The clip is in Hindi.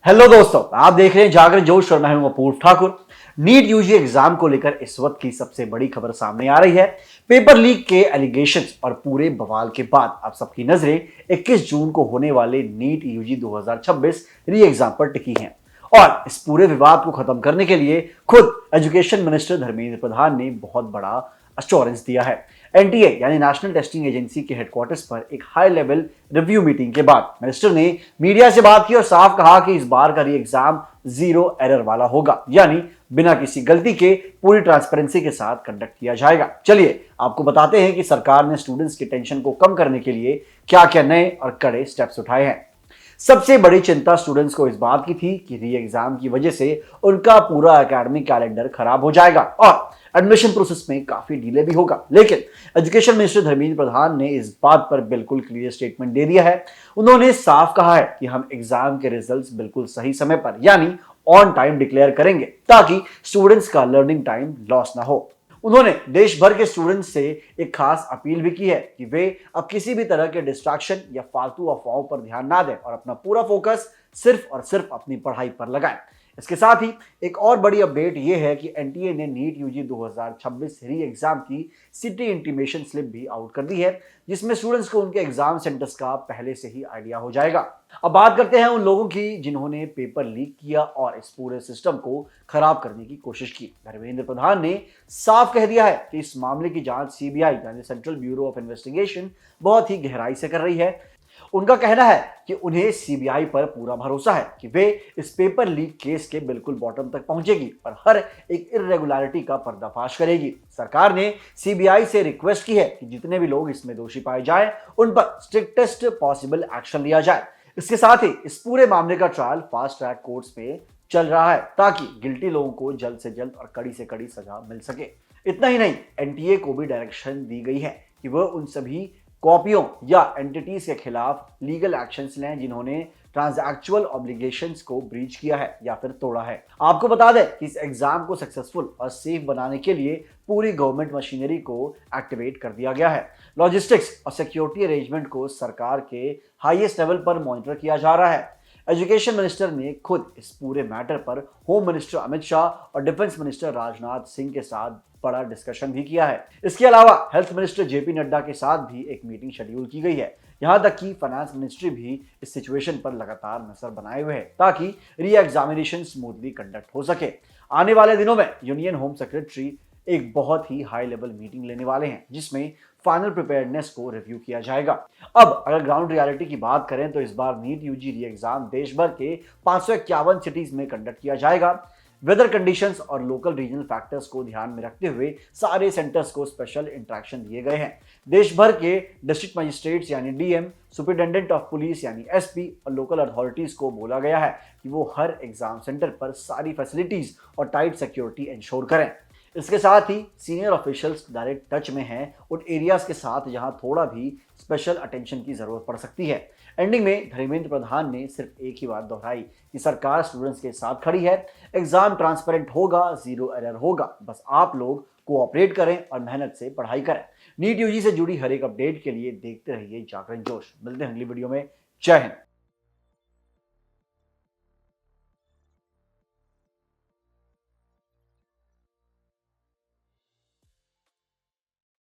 हेलो दोस्तों, आप देख रहे हैं जागरण जोश और मैं हूं अपूर्व ठाकुर। नीट यूजी एग्जाम को लेकर इस वक्त की सबसे बड़ी खबर सामने आ रही है। पेपर लीक के एलिगेशंस और पूरे बवाल के बाद अब सबकी नजरें 21 जून को होने वाले नीट यूजी 2026 री एग्जाम पर टिकी हैं। और इस पूरे विवाद को खत्म करने के लिए खुद एजुकेशन मिनिस्टर धर्मेंद्र प्रधान ने बहुत बड़ा अश्योरेंस दिया है। एनटीए यानी नेशनल टेस्टिंग एजेंसी के हेडक्वार्टर्स पर एक हाई लेवल रिव्यू मीटिंग के बाद मिनिस्टर ने मीडिया से बात की और साफ कहा कि इस बार का री एग्जाम जीरो एरर वाला होगा, यानी बिना किसी गलती के पूरी ट्रांसपेरेंसी के साथ कंडक्ट किया जाएगा। चलिए आपको बताते हैं कि सरकार ने स्टूडेंट्स की टेंशन को कम करने के लिए क्या क्या नए और कड़े स्टेप्स उठाए हैं। सबसे बड़ी चिंता स्टूडेंट्स को इस बात की थी कि री एग्जाम की वजह से उनका पूरा एकेडमिक कैलेंडर खराब हो जाएगा और एडमिशन प्रोसेस में काफी डिले भी होगा। लेकिन एजुकेशन मिनिस्टर धर्मेंद्र प्रधान ने इस बात पर बिल्कुल क्लियर स्टेटमेंट दे दिया है। उन्होंने साफ कहा है कि हम एग्जाम के रिजल्ट्स बिल्कुल सही समय पर यानी ऑन टाइम डिक्लेयर करेंगे ताकि स्टूडेंट्स का लर्निंग टाइम लॉस ना हो। उन्होंने देश भर के स्टूडेंट्स से एक खास अपील भी की है कि वे अब किसी भी तरह के डिस्ट्रैक्शन या फालतू अफवाहों पर ध्यान ना दें और अपना पूरा फोकस सिर्फ और सिर्फ अपनी पढ़ाई पर लगाएं। इसके साथ ही एक और बड़ी अपडेट यह है कि एनटीए ने नीट यूजी 2026 री एग्जाम की सिटी इंटीमेशन स्लिप भी आउट कर दी है, जिसमें स्टूडेंट्स को उनके एग्जाम सेंटर्स का पहले से ही आइडिया हो जाएगा। अब बात करते हैं उन लोगों की जिन्होंने पेपर लीक किया और इस पूरे सिस्टम को खराब करने की कोशिश की। धर्मेंद्र प्रधान ने साफ कह दिया है कि इस मामले की जांच सीबीआई यानी सेंट्रल ब्यूरो ऑफ इन्वेस्टिगेशन बहुत ही गहराई से कर रही है। उनका कहना है कि उन्हें सीबीआई पर पूरा भरोसा है कि वे इस पेपर लीक केस के बिल्कुल बॉटम तक पहुंचेगी और हर एक इर्रेगुलरिटी का पर्दाफाश करेगी। सरकार ने सीबीआई से रिक्वेस्ट की है कि जितने भी लोग इसमें दोषी पाए जाएं, उन पर स्ट्रिक्टेस्ट पॉसिबल एक्शन लिया जाए। इसके साथ ही इस पूरे मामले का ट्रायल फास्ट ट्रैक कोर्ट्स में चल रहा है ताकि गिल्टी लोगों को जल्द से जल्द और कड़ी से कड़ी सजा मिल सके। इतना ही नहीं, एनटीए को भी डायरेक्शन दी गई है कि वह उन सभी कॉपियों या एंटिटीज के खिलाफ लीगल एक्शंस लें जिन्होंने ट्रांसैक्चुअल ऑब्लिगेशंस को ब्रीच किया है या फिर तोड़ा है। आपको बता दें कि इस एग्जाम को सक्सेसफुल और सेफ बनाने के लिए पूरी गवर्नमेंट मशीनरी को एक्टिवेट कर दिया गया है। लॉजिस्टिक्स और सिक्योरिटी अरेंजमेंट को सरकार के हाईएस्ट लेवल पर मॉनिटर किया जा रहा है। एजुकेशन मिनिस्टर ने खुद इस पूरे मैटर पर होम मिनिस्टर अमित शाह और डिफेंस मिनिस्टर राजनाथ सिंह के साथ बड़ा डिस्कशन भी किया है। इसके अलावा हेल्थ मिनिस्टर जेपी नड्डा के साथ भी एक मीटिंग शेड्यूल की गई है। यहां तक कि फाइनेंस मिनिस्ट्री भी इस सिचुएशन पर लगातार नजर बनाए हुए है ताकि री एग्जामिनेशन स्मूथली कंडक्ट हो सके। आने वाले दिनों में यूनियन होम सेक्रेटरी एक बहुत ही हाई लेवल मीटिंग लेने वाले हैं जिसमें फाइनल प्रिपेयर्डनेस को रिव्यू किया जाएगा। अब अगर ग्राउंड रियलिटी की बात करें तो इस बार नीट यूजी री एग्जाम देश भर के 551 सिटीज में कंडक्ट किया जाएगा। वेदर कंडीशंस और लोकल रीजनल फैक्टर्स को ध्यान में रखते हुए सारे सेंटर्स को स्पेशल इंट्रैक्शन दिए गए हैं। देश भर के डिस्ट्रिक्ट मजिस्ट्रेट्स यानी डीएम, सुपरिटेंडेंट ऑफ पुलिस यानी एसपी और लोकल अथॉरिटीज को बोला गया है कि वो हर एग्जाम सेंटर पर सारी फैसिलिटीज और टाइट सिक्योरिटी इंश्योर करें। इसके साथ ही सीनियर ऑफिशियल्स डायरेक्ट टच में हैं उन एरियाज के साथ जहां थोड़ा भी स्पेशल अटेंशन की जरूरत पड़ सकती है। एंडिंग में धर्मेंद्र प्रधान ने सिर्फ एक ही बात दोहराई कि सरकार स्टूडेंट्स के साथ खड़ी है। एग्जाम ट्रांसपेरेंट होगा, जीरो एरर होगा, बस आप लोग कोऑपरेट करें और मेहनत से पढ़ाई करें। नीट यूजी से जुड़ी हर एक अपडेट के लिए देखते रहिए जागरण जोश। मिलते हैं अगली वीडियो में। जय हिंद।